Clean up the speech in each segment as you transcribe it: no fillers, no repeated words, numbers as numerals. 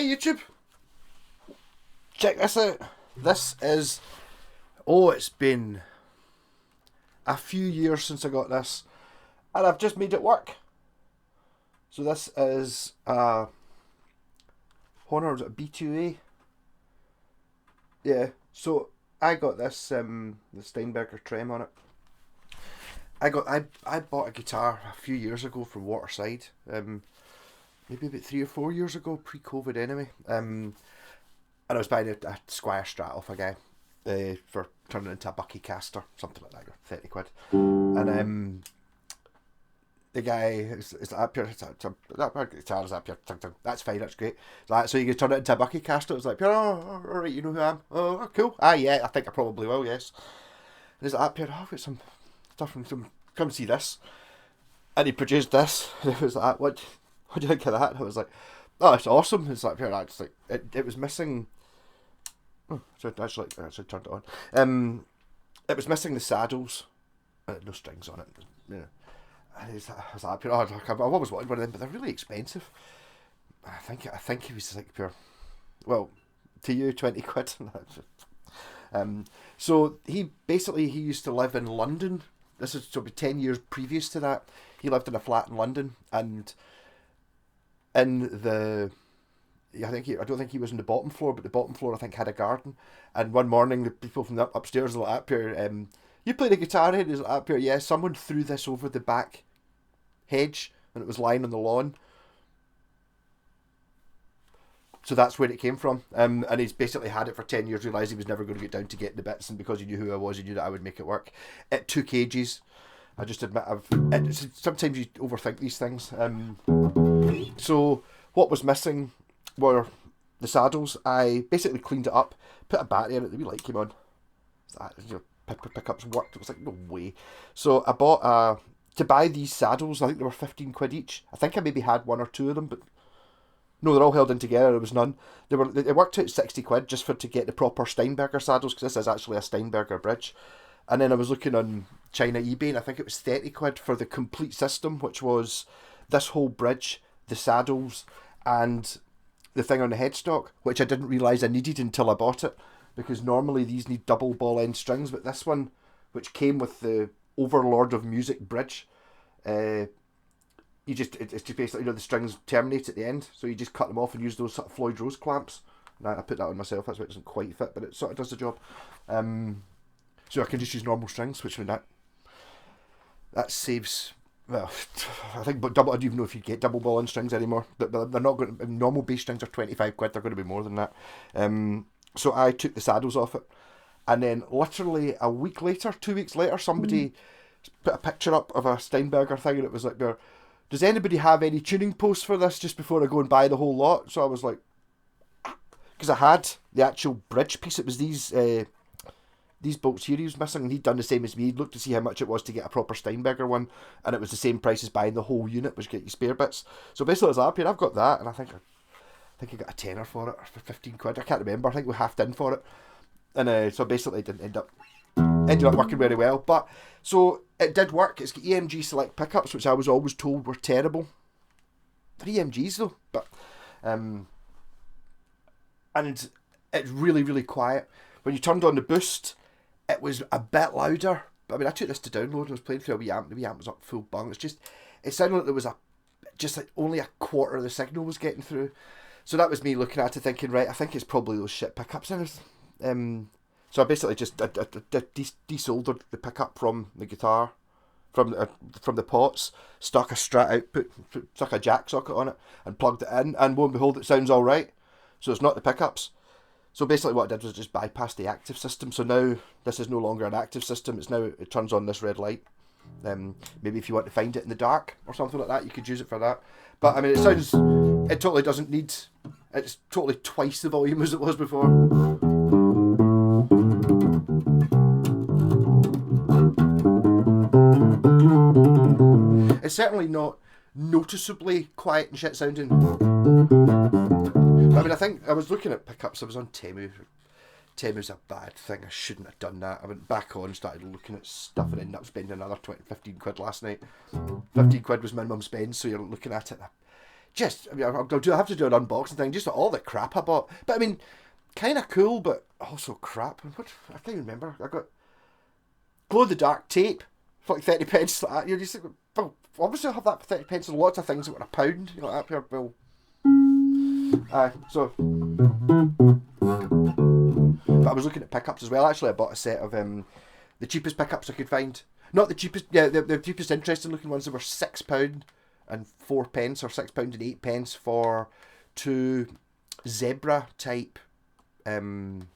YouTube, check this out. This is, it's been a few years since I got this, and I've just made it work. So this is a hohner, b2a. Yeah, so I got this the Steinberger trem on it. I bought a guitar a few years ago from Waterside, maybe about 3 or 4 years ago, pre-COVID anyway. And I was buying a Squire Strat off a guy for turning it into a Bucky caster, something like that, 30 quid. And the guy is up here, that guitar's up here, that's fine, that's great. So you can turn it into a Bucky caster. It was like, alright, you know who I am. Oh, cool. Yeah, I think I probably will, yes. And he's like, up here, I've got some stuff from come see this. And he produced this. And it was like, what do you think of that? And I was like, oh, it's awesome. It's like, I just like it was missing. Oh, so I actually turned it on. It was missing the saddles. No strings on it. You know. And I was like, I've always wanted one of them, but they're really expensive. I think he was like pure. Well, to you, 20 quid. So he used to live in London. This is to be 10 years previous to that. He lived in a flat in London, and I don't think he was on the bottom floor, but the bottom floor I think had a garden. And one morning the people from the upstairs were like, up here, you play the guitar, and he's like, up here, yeah, someone threw this over the back hedge and it was lying on the lawn. So that's where it came from. And he's basically had it for 10 years, realised he was never going to get down to getting the bits, and because he knew who I was, he knew that I would make it work. It took ages. I just admit, sometimes you overthink these things. So what was missing were the saddles. I basically cleaned it up, put a battery in it, the wee light came on. Pickups worked. It was like, no way. So I bought to buy these saddles, I think they were 15 quid each. I think I maybe had 1 or 2 of them, but no, they're all held in together. There was none. They worked out 60 quid just to get the proper Steinberger saddles, because this is actually a Steinberger bridge. And then I was looking on China eBay, and I think it was 30 quid for the complete system, which was this whole bridge, the saddles, and the thing on the headstock, which I didn't realise I needed until I bought it, because normally these need double ball end strings, but this one, which came with the Overlord of Music bridge, it's just basically, the strings terminate at the end, so you just cut them off and use those sort of Floyd Rose clamps. Now I put that on myself, that's why it doesn't quite fit, but it sort of does the job. So I can just use normal strings, which that saves. Well, I think, but double. I don't even know if you get double ball end strings anymore. But they're not going. Normal bass strings are 25 quid. They're going to be more than that. So I took the saddles off it, and then literally a week later, 2 weeks later, somebody put a picture up of a Steinberger thing, and it was like, does anybody have any tuning posts for this just before I go and buy the whole lot? So I was like, because I had the actual bridge piece. It was these bolts here he was missing, and he'd done the same as me. He'd looked to see how much it was to get a proper Steinberger one, and it was the same price as buying the whole unit, which get you spare bits. So basically I was like, I've got that, and I think I got a tenner for it, or for 15 quid, I can't remember. I think we halved in for it, and so basically it didn't ended up working very well. But so it did work. It's got EMG select pickups, which I was always told were terrible. They're EMGs though, but and it's really, really quiet. When you turned on the boost, it was a bit louder. I mean, I took this to download and I was playing through a wee amp. The wee amp was up full bung. It sounded like there was only a quarter of the signal was getting through. So that was me looking at it thinking, right, I think it's probably those shit pickups. So I basically just desoldered the pickup from the guitar, from the pots, stuck a Strat output, stuck a jack socket on it, and plugged it in. And lo and behold, it sounds all right. So it's not the pickups. So basically what I did was just bypass the active system. So now this is no longer an active system. It turns on this red light. Maybe if you want to find it in the dark or something like that, you could use it for that. But I mean, it totally doesn't need, it's totally twice the volume as it was before. It's certainly not noticeably quiet and shit sounding. I mean, I think I was looking at pickups. I was on Temu. Temu's a bad thing. I shouldn't have done that. I went back on, started looking at stuff, and ended up spending another 15 quid last night. 15 quid was minimum spend, so you're looking at it. just, I mean, I have to do an unboxing thing, just all the crap I bought. But I mean, kind of cool, but also crap. What, I can't even remember. I got glow-in-the-dark tape for like 30 pence. Like that. You're just like, well, obviously I'll have that for 30 pence. And lots of things that were £1. You know, up here, well. So, but I was looking at pickups as well. Actually, I bought a set of the cheapest pickups I could find. Not the cheapest, yeah, the cheapest interesting looking ones that were £6 and 4 pence, or £6 and 8 pence for 2 zebra type Seymour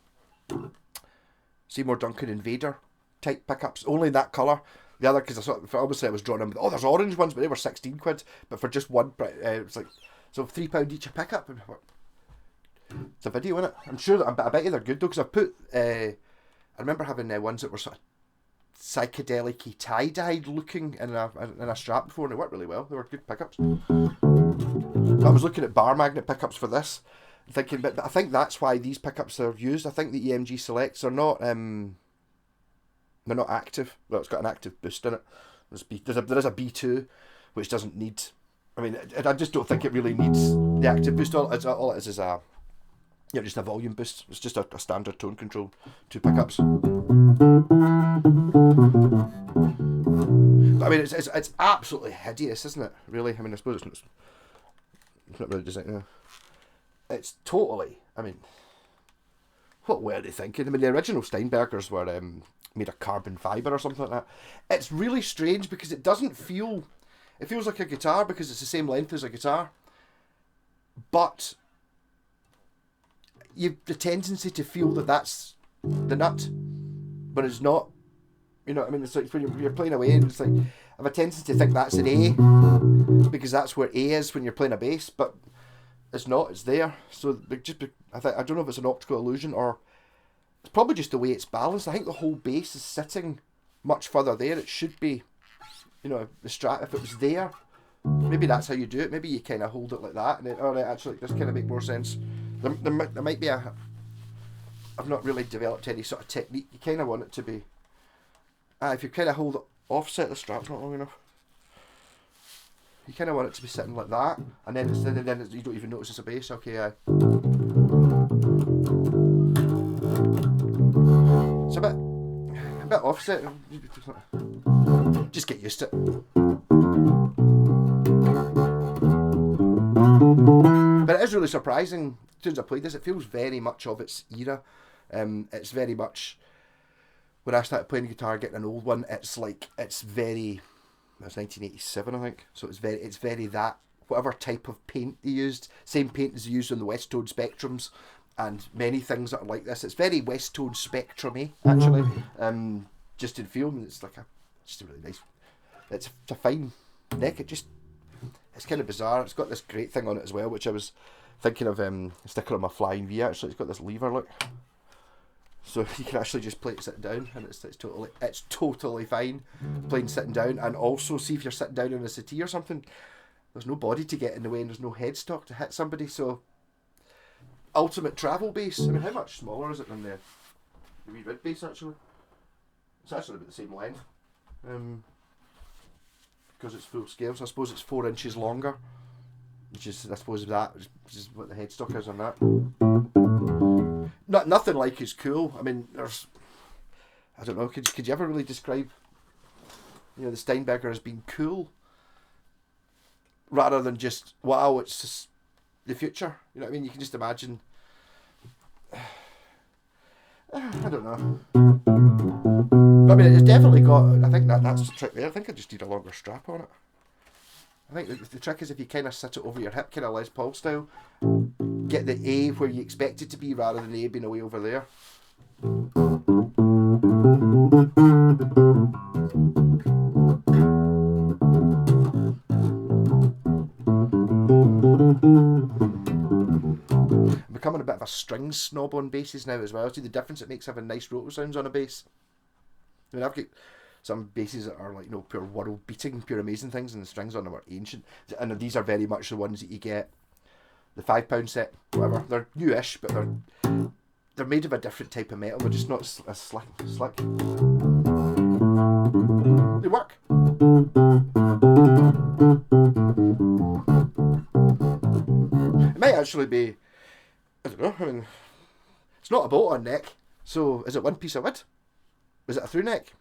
Duncan Invader type pickups. Only in that colour. The other, because obviously I was drawn in with, oh, there's orange ones, but they were 16 quid. But for just one, it was like, so £3 each a pickup. It's a video, innit? I'm sure that, I bet you they're good though, because I've put, I remember having ones that were sort of psychedelic-y tie-dyed looking in a strap before, and they worked really well. They were good pickups. I was looking at bar magnet pickups for this, thinking, but I think that's why these pickups are used. I think the EMG Selects are not, they're not active. Well, it's got an active boost in it. There is a B2, which doesn't need, I mean, I just don't think it really needs the active boost. All it is a, you know, just a volume boost. It's just a standard tone control, 2 pickups. But I mean, it's absolutely hideous, isn't it? Really, I mean, I suppose it's not really designed. It's totally. I mean, what were they thinking? I mean, the original Steinbergers were made of carbon fibre or something like that. It's really strange because it doesn't feel. It feels like a guitar because it's the same length as a guitar, but you've the tendency to feel that that's the nut, but it's not. You know what I mean? It's like when you're playing away, and it's like I have a tendency to think that's an A because that's where A is when you're playing a bass, but it's not. It's there. So I don't know if it's an optical illusion or it's probably just the way it's balanced. I think the whole bass is sitting much further there. It should be, you know, the Strat. If it was there, maybe that's how you do it. Maybe you kind of hold it like that, and then, all right, actually, it does kind of make more sense. There might be a. I've not really developed any sort of technique. You kind of want it to be. If you kind of hold it offset, the strap's not long enough. You kind of want it to be sitting like that, and then you don't even notice it's a bass. Okay, it's a bit offset. Just get used to it. But it is really surprising. As soon as I played this, it feels very much of its era. It's very much. When I started playing guitar, getting an old one, it's very. That's 1987, I think. So it's very that whatever type of paint they used, same paint as used on the Westone Spectrums, and many things that are like this. It's very Westone Spectrum-y, actually. Just in film, it's just a really nice. It's a fine neck. It's kind of bizarre. It's got this great thing on it as well, which I was thinking of sticking on my Flying V. Actually, it's got this lever look. So you can actually just play it sitting down, and it's totally fine playing sitting down. And also, see if you're sitting down in a settee or something, there's no body to get in the way, and there's no headstock to hit somebody. So ultimate travel bass. I mean, how much smaller is it than the wee red bass? Actually, it's actually about the same length, because it's full scale. So I suppose it's 4 inches longer, which is what the headstock is on that. Nothing like as cool. I mean, I don't know. Could you ever really describe, the Steinberger as being cool, rather than just wow, it's just the future. You know what I mean? You can just imagine. I don't know. But I mean, it's definitely got. I think that's the trick there. I think I just need a longer strap on it. I think the trick is if you kind of sit it over your hip, kind of Les Paul style, get the A where you expect it to be rather than the A being away over there. I'm becoming a bit of a string snob on basses now as well. See the difference it makes having nice roto sounds on a bass. I mean, I've got some basses that are like, pure world beating, pure amazing things, and the strings on them are ancient. And these are very much the ones that you get, the £5 set, whatever. They're newish, but they're made of a different type of metal. They're just not as slick. They work. It might actually be, I don't know, I mean, it's not a bolt-on neck, so is it one piece of wood? Is it a through neck?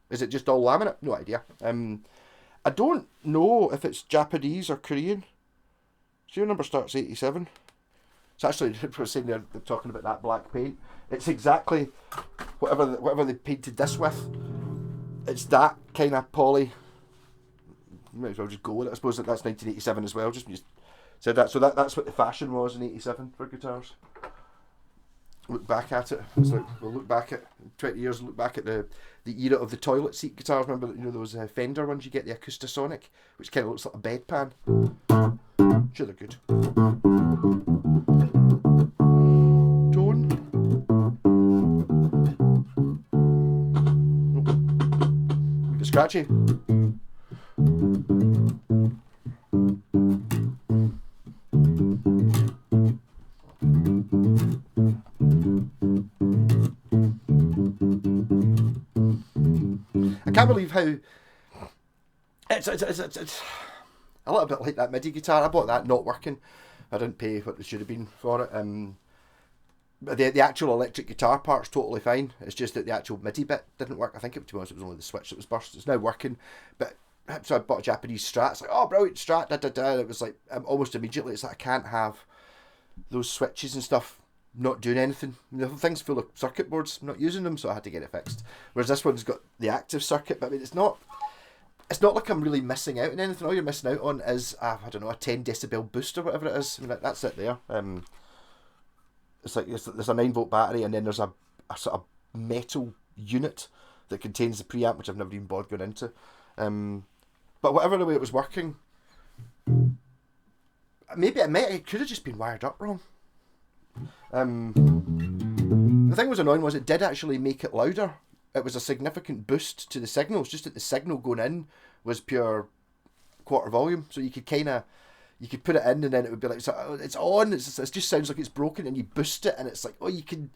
Is it just all laminate? No idea. I don't know if it's Japanese or Korean. Serial number starts 87. It's actually, I was saying they're talking about that black paint. It's exactly whatever they painted this with. It's that kind of poly. Might as well just go with it. I suppose that's 1987 as well. Just said that. So that's what the fashion was in 87 for guitars. Look back at it. It's like we'll look back at 20 years. Look back at the era of the toilet seat guitars. Remember, those Fender ones you get, the Acoustasonic, which kind of looks like a bedpan. Sure, they're good. Tone. A bit scratchy. I can't believe how it's a little bit like that MIDI guitar. I bought that not working. I didn't pay what it should have been for it. But the actual electric guitar part's totally fine. It's just that the actual MIDI bit didn't work. I think to be honest, it was only the switch that was burst. It's now working, but so I bought a Japanese Strat. It's like, oh, brilliant Strat, da da da. It was like almost immediately. It's like I can't have those switches and stuff not doing anything. The whole thing's full of circuit boards. I'm not using them, so I had to get it fixed. Whereas this one's got the active circuit, but I mean, it's not like I'm really missing out on anything. All you're missing out on is I don't know, a 10 decibel boost or whatever it is. I mean, that's it there. It's like there's a 9-volt battery, and then there's a sort of metal unit that contains the preamp, which I've never even bothered going into. But whatever the way it was working, maybe it could have just been wired up wrong. The thing was annoying was it did actually make it louder. It was a significant boost to the signal. It's just that the signal going in was pure quarter volume, so you could put it in and then it would be like, so it's on. It just sounds like it's broken, and you boost it and it's like, it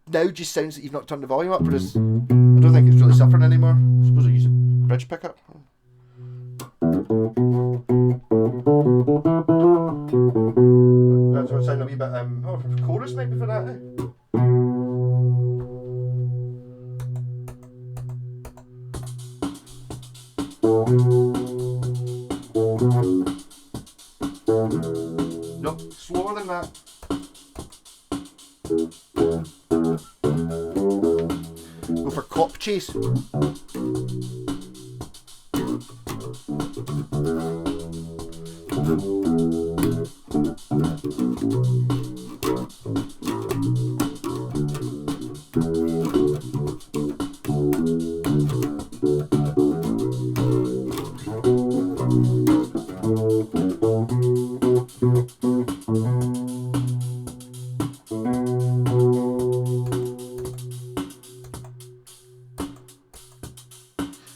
now just sounds like you've not turned the volume up. Whereas I don't think it's really suffering anymore. I suppose I'll use a bridge pickup. That's what it sounded a wee bit. Chorus maybe for that. No, slower than that. Go for cop chase.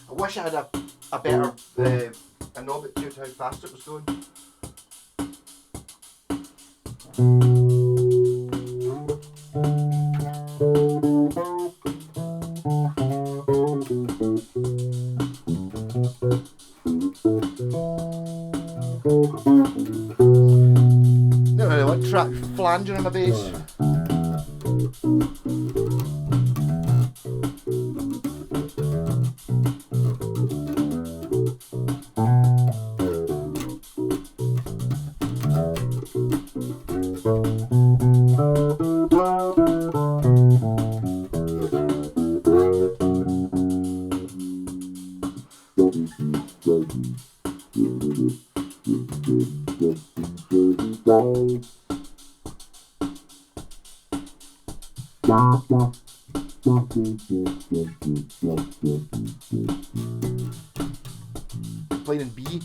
I wish I had a better a knob that knew how fast it was going. Don't really want track flanging on the bass. Playing in B.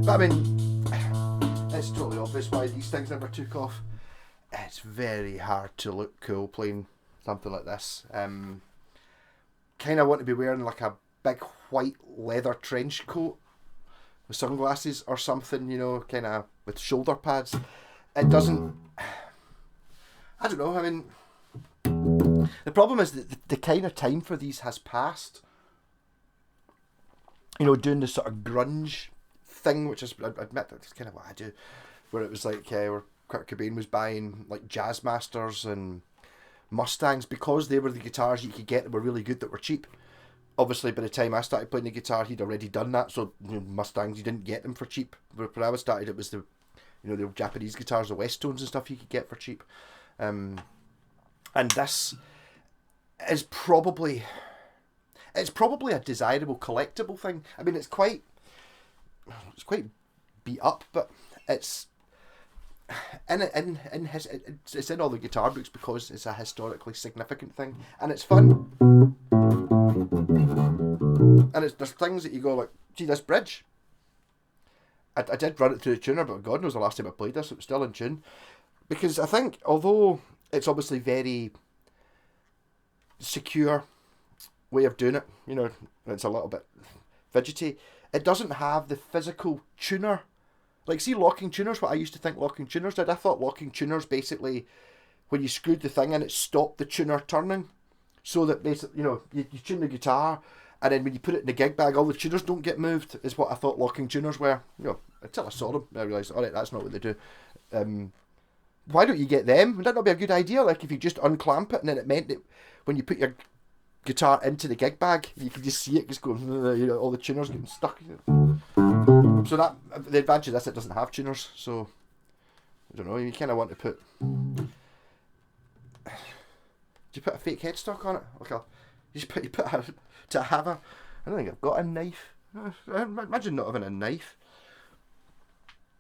But I mean, it's totally obvious why these things never took off. It's very hard to look cool playing something like this. Kind of want to be wearing like a big white leather trench coat with sunglasses or something, you know, kind of with shoulder pads. It doesn't. I don't know. I mean, the problem is that the kind of time for these has passed. You know, doing the sort of grunge thing, which is, I admit, that's kind of what I do, where it was like where Kurt Cobain was buying like Jazz Masters and Mustangs because they were the guitars you could get that were really good, that were cheap. Obviously, by the time I started playing the guitar, he'd already done that. So you know, Mustangs, you didn't get them for cheap. When I was started, it was the the Japanese guitars, the West-Tones and stuff you could get for cheap. And this is probably a desirable collectible thing. I mean, it's quite beat up, but it's it's in all the guitar books because it's a historically significant thing, and it's fun. And there's things that you go like, gee, this bridge. I did run it through the tuner, but God knows the last time I played this, it was still in tune. Because I think, although it's obviously very secure way of doing it, you know, it's a little bit fidgety, it doesn't have the physical tuner. Like, see, locking tuners, what I used to think locking tuners did, I thought locking tuners basically, when you screwed the thing in, it stopped the tuner turning. So that basically, you know, you tune the guitar, and then when you put it in the gig bag, all the tuners don't get moved, is what I thought locking tuners were. You know, until I saw them, I realised, alright, that's not what they do. Why don't you get them? Would that not be a good idea? Like, if you just unclamp it, and then it meant that when you put your guitar into the gig bag, you could just see it just going, you know, all the tuners getting stuck. So that, the advantage of this, it doesn't have tuners, so, I don't know, you kind of want to put... Do you put a fake headstock on it? Like you put a, to have a... I don't think I've got a knife. I imagine not having a knife.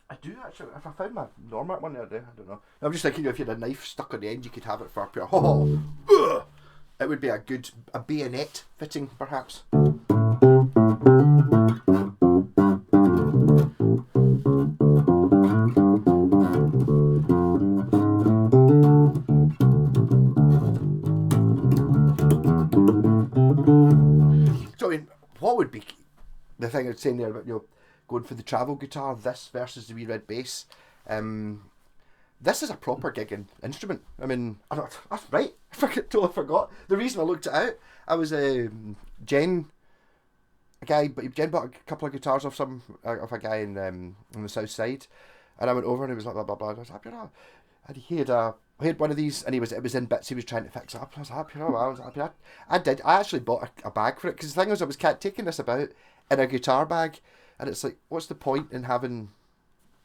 I do actually. If I found my Normat one the other day, I don't know. I'm just thinking, if you had a knife stuck on the end, you could have it for a pure... It would be a bayonet fitting, perhaps. So, I mean, what would be the thing I was saying there about, you know, going for the travel guitar, this versus the wee red bass? This is a proper gigging instrument. I mean, that's right. I totally forgot. The reason I looked it out, I was Jen bought a couple of guitars off a guy in on the south side, and I went over and he was like blah blah blah. And I was like, you know, and he had one of these, and it was in bits. He was trying to fix it up. And I was like, you know, I was happy. I actually bought a bag for it, because the thing was, I was taking this about in a guitar bag, and it's like, what's the point in having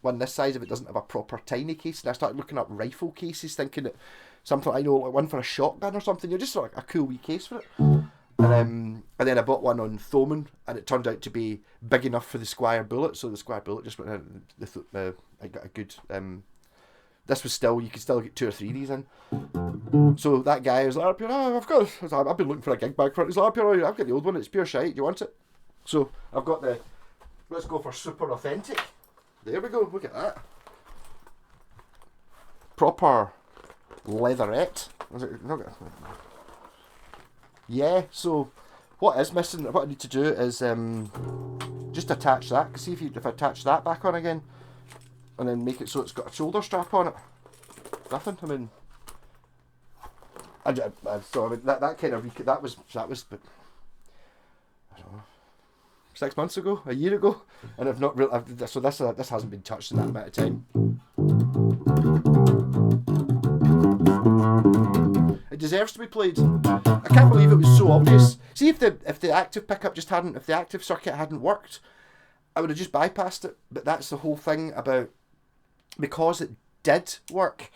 one this size if it doesn't have a proper tiny case? And I started looking up rifle cases, thinking that something, I know, like one for a shotgun or something. You're just like a cool wee case for it. And then I bought one on Thomann, and it turned out to be big enough for the Squire Bullet. So the Squire Bullet just went in. I got a good. This was still, you could still get 2 or 3 of these in. So that guy was like, I've been looking for a gig bag for it. He's like, I've got the old one. It's pure shite. Do you want it? So I've got the. Let's go for super authentic. There we go. Look at that. Proper leatherette. Yeah, so what is missing, what I need to do is just attach that. Cause see if I attach that back on again, and then make it so it's got a shoulder strap on it. Nothing. I mean, so I mean that kind of that was but I don't know, 6 months ago, a year ago, and I've not really. So this hasn't been touched in that amount of time. It deserves to be played. I can't believe it was so obvious. See, if the active pickup if the active circuit hadn't worked, I would have just bypassed it. But that's the whole thing about, because it did work.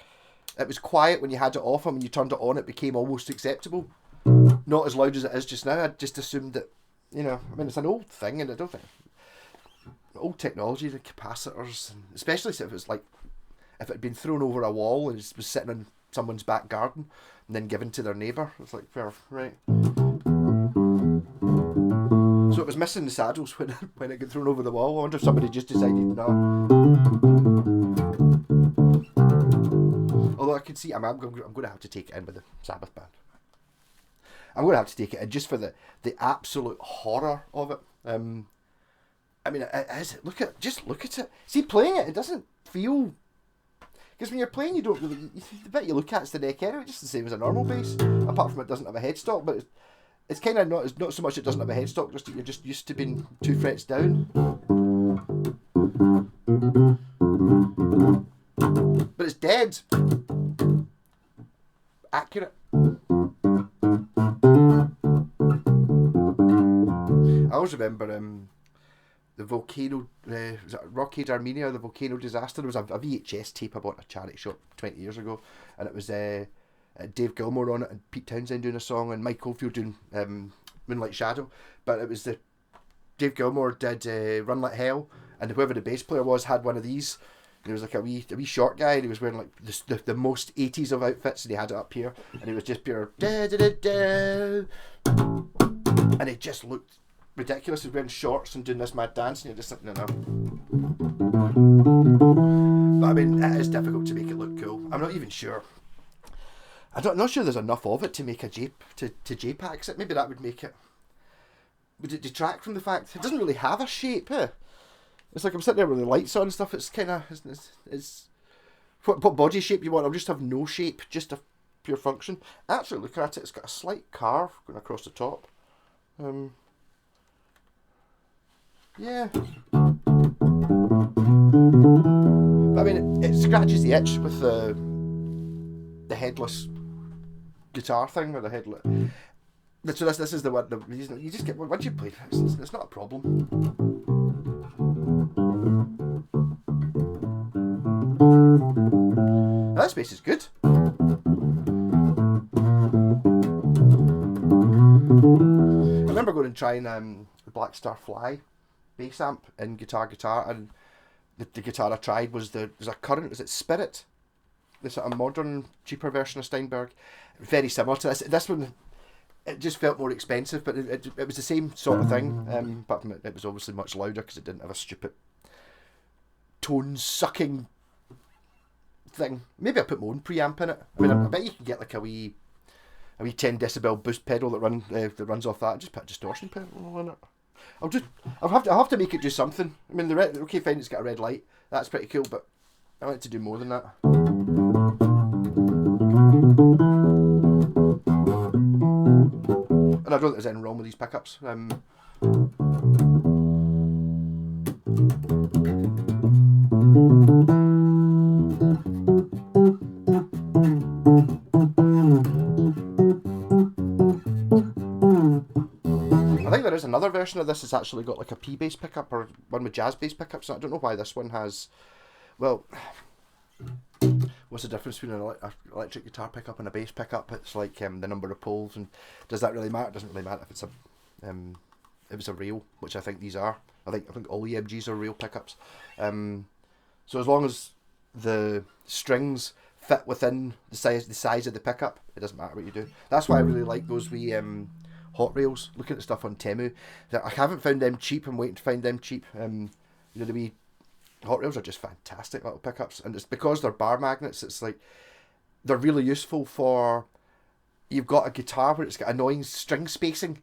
It was quiet when you had it off, and when you turned it on, it became almost acceptable. Not as loud as it is just now. I just assumed that, you know, I mean, it's an old thing, and I don't think old technology, the capacitors, and especially if it was like, if it had been thrown over a wall and it was sitting in someone's back garden and then given to their neighbour, it's like, fair, right. So it was missing the saddles when it got thrown over the wall. I wonder if somebody just decided, no. Although I can see, I'm going to have to take it in with the Sabbath band. I'm going to have to take it in just for the absolute horror of it. I mean, look at it. See, playing it, it doesn't feel, because when you're playing, you don't really, the bit you look at is the neck anyway, just the same as a normal bass, apart from it doesn't have a headstock. But it's kind of not, it's not so much it doesn't have a headstock, just that you're just used to being 2 frets down. But it's dead accurate. I always remember the volcano, was it Rockade Armenia, the volcano disaster. There was a VHS tape I bought at a charity shop 20 years ago, and it was Dave Gilmour on it, and Pete Townsend doing a song, and Mike Oldfield doing Moonlight Shadow. But it was Dave Gilmour did Run Like Hell, and whoever the bass player was had one of these. And he was like a wee short guy, and he was wearing like the most 80s of outfits, and he had it up here, and he was just pure da da da da, and it just looked ridiculous. He was wearing shorts and doing this mad dance, and you're just thinking, no. But I mean, it is difficult to make it look cool. I'm not even sure. I'm not sure there's enough of it to make a JPEGs it. Maybe that would make it. Would it detract from the fact it doesn't really have a shape? It's like I'm sitting there with the lights on and stuff. It's kind of it's what body shape you want. I'll just have no shape, just a pure function. Actually, look at it. It's got a slight carve going across the top. Yeah. But I mean, it scratches the itch with the headless guitar thing, or the headless. So this is the one. You just get, once you play it, it's not a problem. Now, that space is good. I remember going and trying the Black Star Fly bass amp in Guitar, and the guitar I tried was there's a current, is it Spirit? This sort of modern, cheaper version of Steinberg. Very similar to this. This one, it just felt more expensive, but it was the same sort of thing. But it was obviously much louder because it didn't have a stupid tone-sucking thing. Maybe I'll put my own preamp in it. I mean, I bet you can get like a wee 10 decibel boost pedal that runs off that. Just put a distortion pedal on it. I'll have to make it do something. I mean, okay, fine, it's got a red light. That's pretty cool, but I want it to do more than that. And I don't think there's anything wrong with these pickups. I think there is another version of this that's actually got like a P-bass pickup, or one with jazz bass pickups. I don't know why this one has. Well, what's the difference between an electric guitar pickup and a bass pickup? It's like the number of poles, and does that really matter? It doesn't really matter if it's a rail, which I think these are. I think all EMGs are rail pickups. So as long as the strings fit within the size of the pickup, it doesn't matter what you do. That's why I really like those wee hot rails. Looking at stuff on Temu, I haven't found them cheap. I'm waiting to find them cheap. The wee hot rails are just fantastic little pickups, and it's because they're bar magnets. It's like they're really useful for, you've got a guitar where it's got annoying string spacing.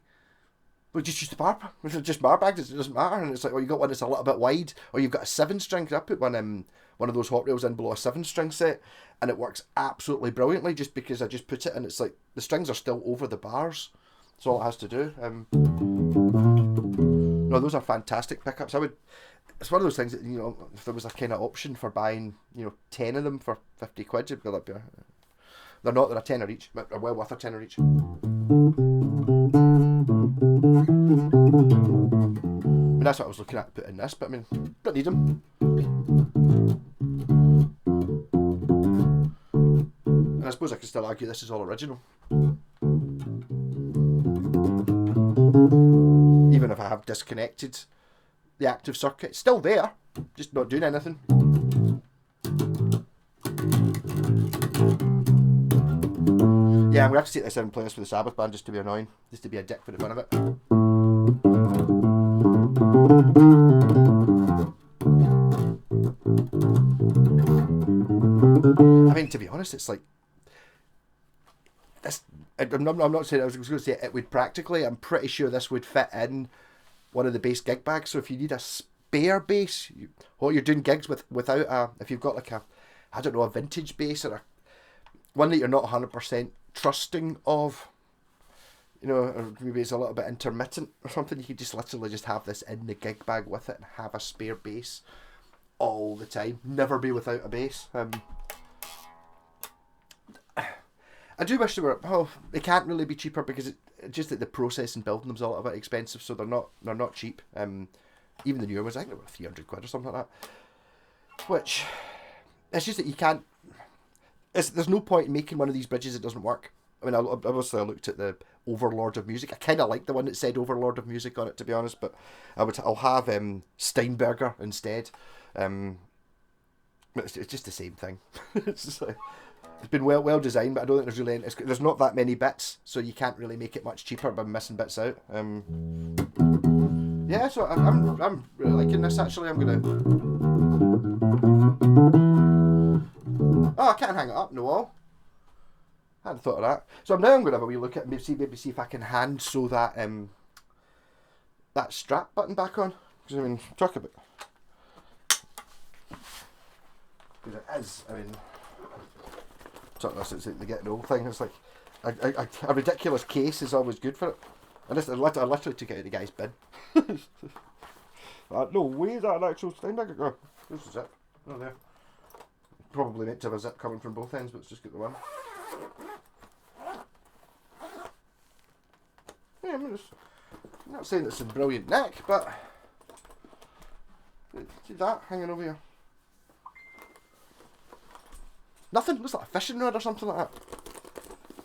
Well, just use the bar. Just bar magnets. It doesn't matter. And it's like, well, you got one that's a little bit wide, or you've got a 7-string. I put one of those hot rails in below a 7-string set, and it works absolutely brilliantly. Just because I just put it, and it's like the strings are still over the bars. That's all it has to do. No, those are fantastic pickups. It's one of those things that, if there was a kind of option for buying, 10 of them for 50 quid, you'd be like, they're not, they're a tenner each, but they're well worth a tenner each. mean, that's what I was looking at putting this, but I mean, don't need them. And I suppose I could still argue this is all original. Even if I have disconnected the active circuit, it's still there, just not doing anything. Yeah, I'm going to have to take this in and play this with the Sabbath band just to be annoying, just to be a dick for the fun of it. I mean, to be honest, it's like this. I'm not saying I was going to say it would practically. I'm pretty sure this would fit in one of the bass gig bags. So if you need a spare bass, you're doing gigs without a, if you've got like a, I don't know, a vintage bass or one that you're not 100% trusting of, you know, or maybe it's a little bit intermittent or something, you could just literally just have this in the gig bag with it and have a spare bass all the time. Never be without a bass. I do wish they were. Oh, they can't really be cheaper because just that the process in building them's a little bit expensive, so they're not cheap. Even the newer ones, I think they were £300 or something like that. Which, it's just that you can't. There's no point in making one of these bridges that doesn't work. I mean, obviously I looked at the Overlord of Music. I kind of like the one that said Overlord of Music on it, to be honest. But I'll have Steinberger instead. It's just the same thing. It's been well designed, but I don't think there's really there's not that many bits, so you can't really make it much cheaper by missing bits out. Yeah, so I'm really liking this actually. I'm gonna. Oh, I can't hang it up, no wall. I hadn't thought of that. So now I'm gonna have a wee look at maybe see if I can hand sew that that strap button back on. Because I mean, talk about. Because it is. I mean. Something else, it's like the getting old thing. It's like a ridiculous case is always good for it. And I literally took it out of the guy's bin. No way that an actual Steinberger. Oh, this is it. Oh, there. Probably meant to have a zip coming from both ends, but it's just got the one. Yeah, I'm not saying it's a brilliant neck, but see that hanging over here. Nothing, looks like a fishing rod or something like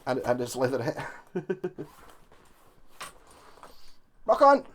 that. And it's leatherette. Rock on!